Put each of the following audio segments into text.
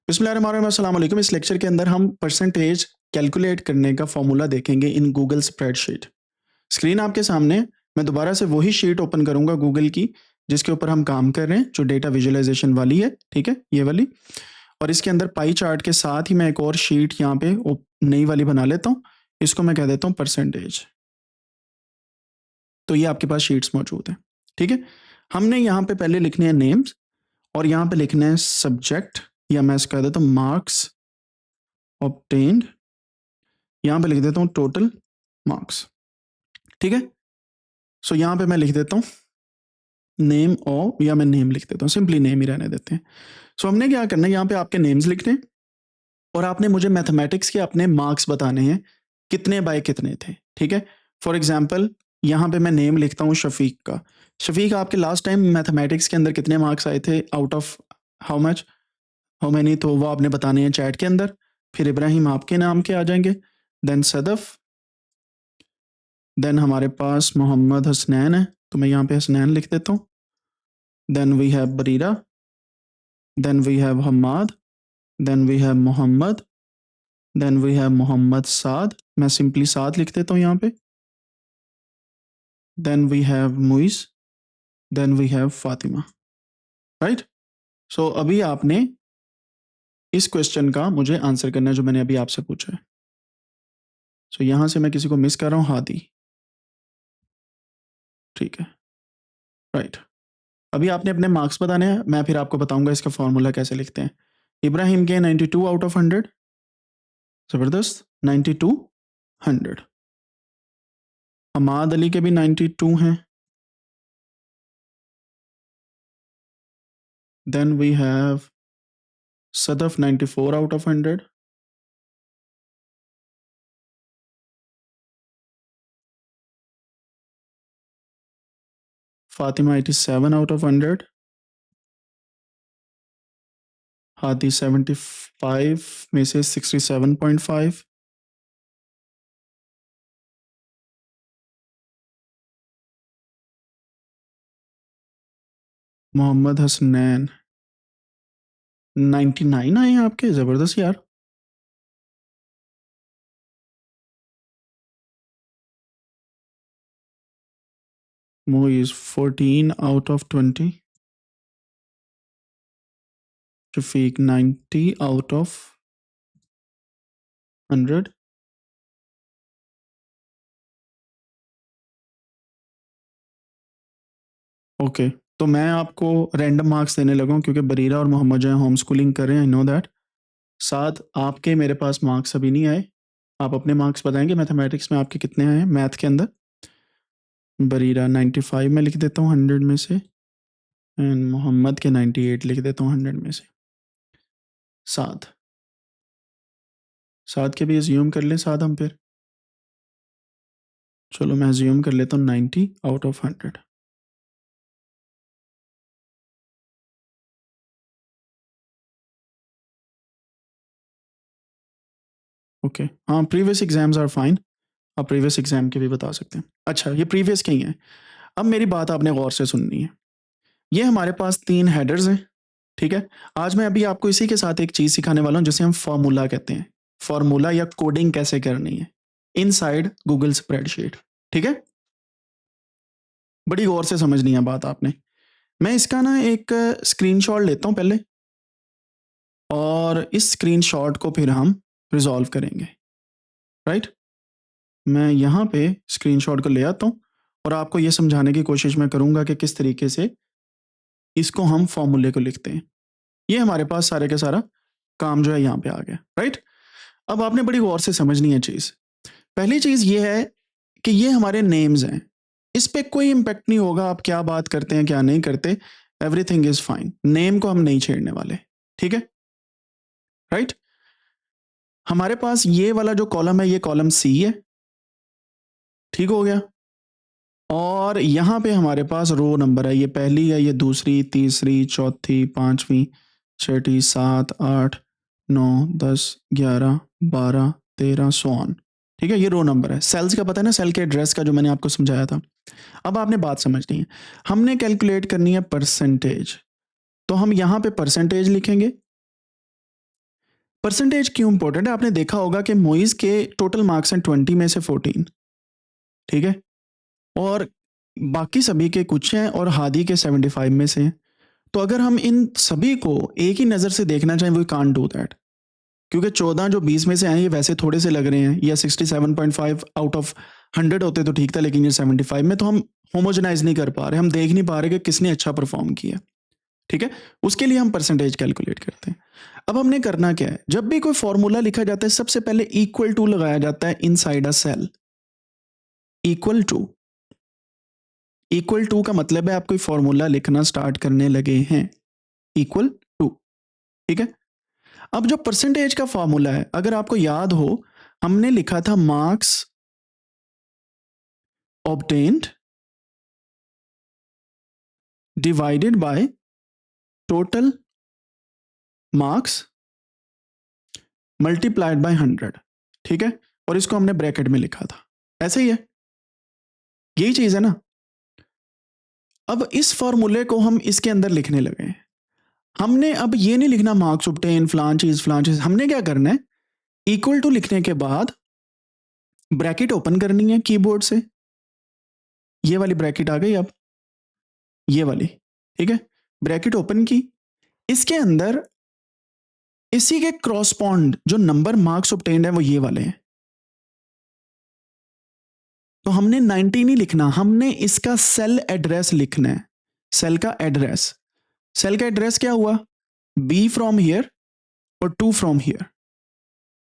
बिस्मिल्लाहिर्रहमानिर्रहीम, अस्सलाम वालेकुम। इस लेक्चर के अंदर हम परसेंटेज कैलकुलेट करने का फॉर्मूला देखेंगे इन गूगल स्प्रेडशीट। स्क्रीन आपके सामने, मैं दोबारा से वही शीट ओपन करूंगा गूगल की जिसके ऊपर हम काम कर रहे हैं, जो डेटा विजुअलाइजेशन वाली है, ठीक है, ये वाली। और इसके अंदर पाई चार्ट के साथ ही मैं एक और शीट यहाँ पे नई वाली बना लेता हूँ। इसको मैं कह देता हूँ परसेंटेज। तो ये आपके पास शीट्स मौजूद हैं, ठीक है। हमने यहाँ पे पहले लिखने हैं नेम्स और यहाँ पे लिखना है सब्जेक्ट, या मैं इसका कह देता हूँ मार्क्स ऑब्टेन्ड। यहां पे लिख देता हूं टोटल मार्क्स, ठीक है। सो यहां पे मैं लिख देता हूं नेम ऑफ, या मैं नेम लिख देता हूं, सिंपली नेम ही रहने देते हैं। सो हमने क्या करना है, यहां पे आपके नेम्स लिखने हैं और आपने मुझे मैथमेटिक्स के अपने मार्क्स बताने हैं, कितने बाय कितने थे, ठीक है। फॉर एग्जाम्पल यहां पे मैं नेम लिखता हूं शफीक का। शफीक, आपके लास्ट टाइम मैथमेटिक्स के अंदर कितने मार्क्स आए थे, out of how much, how many, तो वो आपने बताने हैं चैट के अंदर। फिर इब्राहिम आपके नाम के आ जाएंगे, देन सदफ, देन हमारे पास मोहम्मद हसनैन है, तो मैं यहाँ पे हसनैन लिख देता हूँ। Then we have Bareera, then we have Hammad, then we have Mohammad, then we have Mohammad Saad, मैं सिंपली साद लिख देता हूँ यहाँ पे। Then we have Muiz, then we have Fatima, right. So अभी आपने इस क्वेश्चन का मुझे आंसर करना है जो मैंने अभी आपसे पूछा है। सो यहाँ से मैं किसी को मिस कर रहा हूँ, हादी, ठीक है, राइट। अभी आपने अपने मार्क्स बताने हैं, मैं फिर आपको बताऊंगा इसका फॉर्मूला कैसे लिखते हैं। इब्राहिम के 92 आउट ऑफ 100, जबरदस्त, 92 100। हमाद अली के भी 92 हैं। Then we have Sadaf 94 out of 100। Fatima 87 out of 100। Hadi 75 में से 67.5। मोहम्मद हसनैन 99 आए हैं आपके, जबरदस्त यार। Moiz 14 out of 20। Shafiq 90 out of 100। Okay, तो मैं आपको रैंडम मार्क्स देने लगा हूँ क्योंकि बरीरा और मोहम्मद जो है होम स्कूलिंग कर रहे हैं, आई नो दैट। साथ आपके मेरे पास मार्क्स अभी नहीं आए, आप अपने मार्क्स बताएंगे मैथमेटिक्स में आपके कितने आए हैं मैथ के अंदर। बरीरा 95 में लिख देता हूँ 100 में से, एंड मोहम्मद के 98 लिख देता हूँ 100 में से। साथ साथ के भी एज्यूम कर लें, साथ हम फिर, चलो मैं एज्यूम कर लेता हूँ 90 आउट ऑफ 100। ओके, हाँ, प्रीवियस एग्जाम्स आर फाइन, आप प्रीवियस एग्जाम के भी बता सकते हैं। अच्छा, ये प्रीवियस के ही हैं। अब मेरी बात आपने गौर से सुननी है। ये हमारे पास 3 हेडर्स हैं, ठीक है। आज मैं अभी आपको इसी के साथ एक चीज सिखाने वाला हूं जिसे हम फॉर्मूला कहते हैं। फॉर्मूला या कोडिंग कैसे करनी है इनसाइड गूगल स्प्रेडशीट, ठीक है। बड़ी गौर से समझनी है बात आपने। मैं इसका ना एक स्क्रीनशॉट लेता हूं पहले, और इस स्क्रीनशॉट को फिर हम रिजॉल्व करेंगे, राइट। मैं यहाँ पे स्क्रीनशॉट को ले आता हूँ और आपको ये समझाने की कोशिश मैं करूंगा कि किस तरीके से इसको हम फॉर्मूले को लिखते हैं। ये हमारे पास सारे का सारा काम जो है यहाँ पे आ गया, राइट। अब आपने बड़ी गौर से समझनी है चीज। पहली चीज ये है कि ये हमारे नेम्स हैं, इस पे कोई इंपैक्ट नहीं होगा आप क्या बात करते हैं क्या नहीं करते, एवरीथिंग इज फाइन। नेम को हम नहीं छेड़ने वाले, ठीक है, राइट। हमारे पास ये वाला जो कॉलम है ये कॉलम सी है, ठीक हो गया। और यहां पे हमारे पास रो नंबर है, ये पहली है, ये दूसरी, तीसरी, चौथी, पांचवी, छठी, 7, 8, 9, 10, 11, 12, 13, सो ऑन, ठीक है। ये रो नंबर है। सेल्स का पता है ना, सेल के एड्रेस का जो मैंने आपको समझाया था। अब आपने बात समझनी है, हमने कैलकुलेट करनी है परसेंटेज, तो हम यहां पे परसेंटेज लिखेंगे, परसेंटेज क्यों इंपॉर्टेंट है? आपने देखा होगा कि मोइज के टोटल मार्क्स हैं 20 में से 14, ठीक है, और बाकी सभी के कुछ हैं और हादी के 75 में से हैं। तो अगर हम इन सभी को एक ही नज़र से देखना चाहें, वी कांट डू दैट, क्योंकि 14 जो 20 में से आए ये वैसे थोड़े से लग रहे हैं, या 67.5 आउट ऑफ 100 होते तो ठीक था, लेकिन ये 75 में, तो हम होमोजेनाइज नहीं कर पा रहे, हम देख नहीं पा रहे कि किसने अच्छा परफॉर्म किया, ठीक है। उसके लिए हम परसेंटेज कैलकुलेट करते हैं। अब हमने करना क्या है, जब भी कोई फॉर्मूला लिखा जाता है सबसे पहले इक्वल टू लगाया जाता है inside a cell. Equal to, equal to का मतलब है आप कोई फॉर्मूला लिखना स्टार्ट करने लगे हैं, इक्वल टू, ठीक है। अब जो परसेंटेज का फॉर्मूला है, अगर आपको याद हो, हमने लिखा था marks obtained divided by total marks multiplied by 100, ठीक है, और इसको हमने ब्रैकेट में लिखा था, ऐसे ही है, यही चीज है ना। अब इस फॉर्मूले को हम इसके अंदर लिखने लगे हैं। हमने अब ये नहीं लिखना मार्क्स ऑब्टेन फलान चीज, हमने क्या करना है, इक्वल टू लिखने के बाद ब्रैकेट ओपन करनी है कीबोर्ड से, ये वाली ब्रैकेट आ गई, अब ये वाली, ठीक है, ब्रैकेट ओपन की, इसके अंदर इसी के क्रॉसपॉन्ड जो नंबर मार्क्स ऑब्टेन्ड है वो ये वाले हैं। तो हमने 90 नहीं लिखना, हमने इसका सेल एड्रेस लिखना है, सेल का एड्रेस। सेल का एड्रेस क्या हुआ, बी फ्रॉम हियर और 2 फ्रॉम हियर,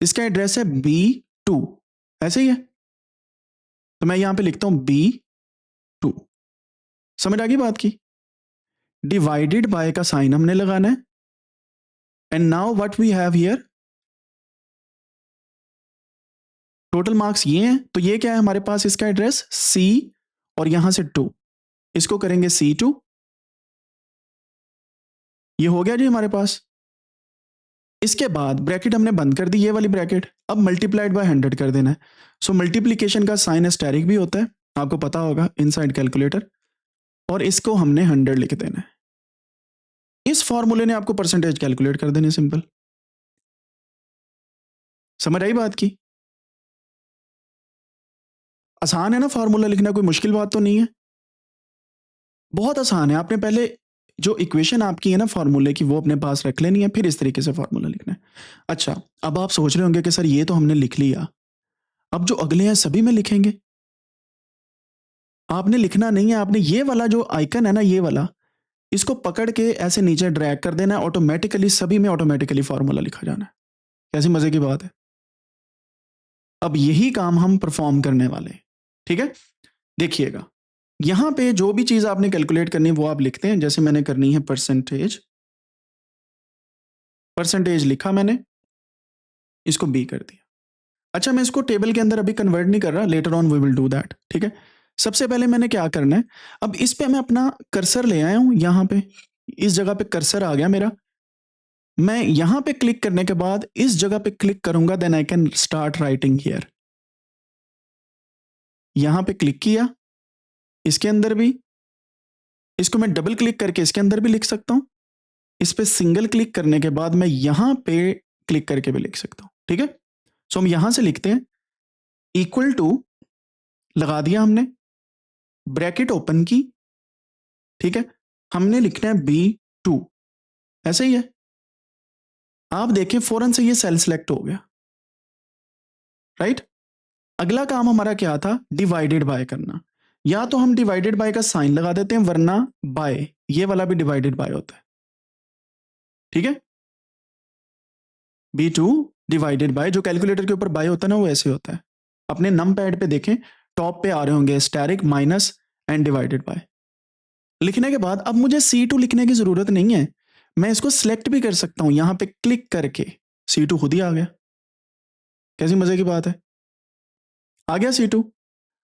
इसका एड्रेस है B2, ऐसे ही है। तो मैं यहां पे लिखता हूं B2, समझ आ गई बात की। डिवाइडेड बाय का साइन हमने लगाना है, and now what we have here, total marks ये हैं, तो ये क्या है हमारे पास, इसका एड्रेस C और यहां से 2, इसको करेंगे C2, ये हो गया जी हमारे पास। इसके बाद ब्रैकेट हमने बंद कर दी, ये वाली ब्रैकेट, अब मल्टीप्लाइड बाय 100 कर देना है। सो मल्टीप्लीकेशन का साइन एस्टेरिक भी होता है, आपको पता होगा इनसाइड कैलकुलेटर, और इसको हमने 100 लिख देना है। इस फॉर्मूले ने आपको परसेंटेज कैलकुलेट कर देने, सिंपल। समझ आई बात की? आसान है ना फॉर्मूला लिखना, कोई मुश्किल बात तो नहीं है, बहुत आसान है। आपने पहले जो इक्वेशन आपकी है ना फॉर्मूले की, वो अपने पास रख लेनी है, फिर इस तरीके से फॉर्मूला लिखना है। अच्छा, अब आप सोच रहे होंगे कि सर ये तो हमने लिख लिया, अब जो अगले हैं सभी में लिखेंगे। आपने लिखना नहीं है, आपने ये वाला जो आइकन है ना, ये वाला, इसको पकड़ के ऐसे नीचे ड्रैग कर देना है, ऑटोमेटिकली सभी में ऑटोमेटिकली फॉर्मूला लिखा जाना है। कैसी मजे की बात है। अब यही काम हम परफॉर्म करने वाले हैं, ठीक है। देखिएगा, यहां पे जो भी चीज आपने कैलकुलेट करनी है वो आप लिखते हैं, जैसे मैंने करनी है परसेंटेज, परसेंटेज लिखा मैंने, इसको बी कर दिया। अच्छा, मैं इसको टेबल के अंदर अभी कन्वर्ट नहीं कर रहा, later on we will do that, ठीक है। सबसे पहले मैंने क्या करना है, अब इस पे मैं अपना कर्सर ले आया हूं, यहां पे इस जगह पे कर्सर आ गया मेरा। मैं यहां पे क्लिक करने के बाद इस जगह पे क्लिक करूंगा, then I can start writing here. यहां पे क्लिक किया, इसके अंदर भी, इसको मैं डबल क्लिक करके इसके अंदर भी लिख सकता हूं, इस पे सिंगल क्लिक करने के बाद मैं यहां पे क्लिक करके भी लिख सकता हूं, ठीक है। सो हम यहां से लिखते हैं, इक्वल टू लगा दिया हमने, ब्रैकेट ओपन की, ठीक है, हमने लिखना है B2, ऐसे ही है। आप देखें फौरन से ये सेल सिलेक्ट हो गया, राइट। अगला काम हमारा क्या था, डिवाइडेड बाय करना। या तो हम डिवाइडेड बाय का साइन लगा देते हैं, वरना बाय, ये वाला भी डिवाइडेड बाय होता है, ठीक है। B2 डिवाइडेड बाय, जो कैलकुलेटर के ऊपर बाय होता है ना, वो ऐसे होता है। अपने नम पैड पे देखें, टॉप पे आ रहे होंगे asterisk minus and divided by. लिखने के बाद अब मुझे C2 लिखने की जरूरत नहीं है, मैं इसको सिलेक्ट भी कर सकता हूं, यहां पे क्लिक करके C2 खुद ही आ गया। कैसी मजे की बात है, आ गया C2।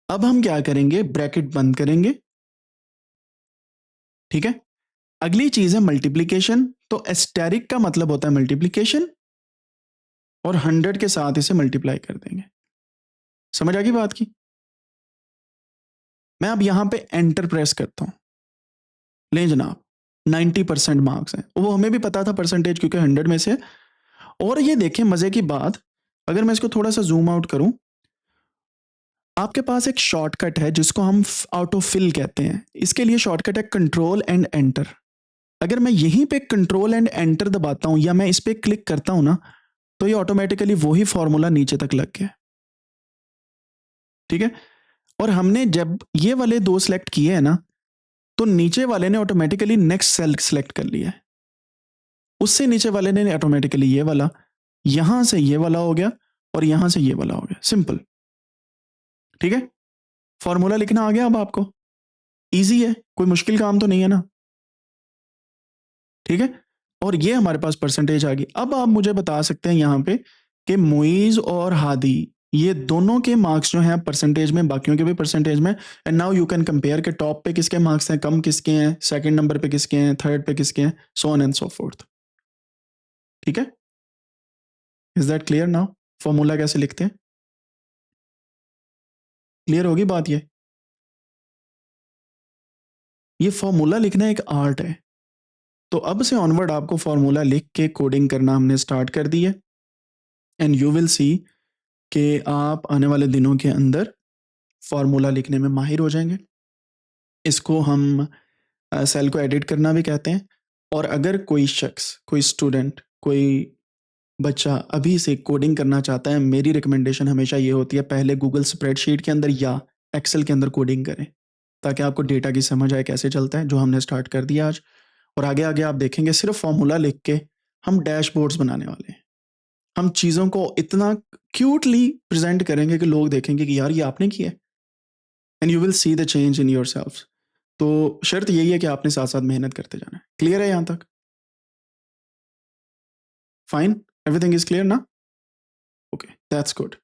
अब हम क्या करेंगे, ब्रैकेट बंद करेंगे, ठीक है। अगली चीज है मल्टीप्लीकेशन, तो एस्टेरिक का मतलब होता है मल्टीप्लीकेशन, और 100 के साथ इसे मल्टीप्लाई कर देंगे। समझ आ गई बात की। मैं अब यहां पे एंटर प्रेस करता हूं, लें जनाब 90% मार्क्स हैं, वो हमें भी पता था परसेंटेज क्योंकि 100 में से, और ये देखें मजे की बात, अगर मैं इसको थोड़ा सा जूम आउट करूं, आपके पास एक शॉर्टकट है जिसको हम ऑटो फिल कहते हैं। इसके लिए शॉर्टकट है कंट्रोल एंड एंटर। अगर मैं यहीं पे कंट्रोल एंड एंटर दबाता हूं या मैं इस पे क्लिक करता हूं ना, तो ये ऑटोमेटिकली वही फॉर्मूला नीचे तक लग गया। ठीक है, और हमने जब ये वाले दो सिलेक्ट किए हैं ना, तो नीचे वाले ने ऑटोमेटिकली नेक्स्ट सेल सिलेक्ट कर लिया है, उससे नीचे वाले ने ऑटोमेटिकली ये वाला, यहां से ये वाला हो गया और यहां से ये वाला हो गया। सिंपल। ठीक है, फॉर्मूला लिखना आ गया अब आपको, इजी है, कोई मुश्किल काम तो नहीं है ना। ठीक है, और ये हमारे पास परसेंटेज आ गई। अब आप मुझे बता सकते हैं यहाँ पे कि मुइज और हादी ये दोनों के मार्क्स जो हैं परसेंटेज में, बाकियों के भी परसेंटेज में, and now you can compare के टॉप पे किसके मार्क्स हैं, कम किसके हैं, सेकंड नंबर पे किसके हैं, थर्ड पे किसके हैं, so on and so fourth. ठीक है, is that clear now? Formula कैसे लिखते हैं, क्लियर होगी बात? ये फॉर्मूला लिखना एक आर्ट है। तो अब से ऑनवर्ड आपको फॉर्मूला लिख के कोडिंग करना हमने स्टार्ट कर दी है, एंड यू विल सी कि आप आने वाले दिनों के अंदर फॉर्मूला लिखने में माहिर हो जाएंगे। इसको हम सेल को एडिट करना भी कहते हैं। और अगर कोई शख्स, कोई स्टूडेंट, कोई बच्चा अभी से कोडिंग करना चाहता है, मेरी रिकमेंडेशन हमेशा ये होती है पहले गूगल स्प्रेडशीट के अंदर या एक्सेल के अंदर कोडिंग करें, ताकि आपको डेटा की समझ आए कैसे चलता है, जो हमने स्टार्ट कर दिया आज। और आगे आगे आप देखेंगे सिर्फ फॉर्मूला लिख के हम डैशबोर्ड्स बनाने वाले हैं। हम चीज़ों को इतना क्यूटली प्रेजेंट करेंगे कि लोग देखेंगे कि यार ये आपने किया है, and you will see the change in your self. तो शर्त यही है कि आपने साथ साथ मेहनत करते जाना है। क्लियर है यहाँ तक? फाइन, एवरीथिंग इज क्लियर ना? Okay, that's good.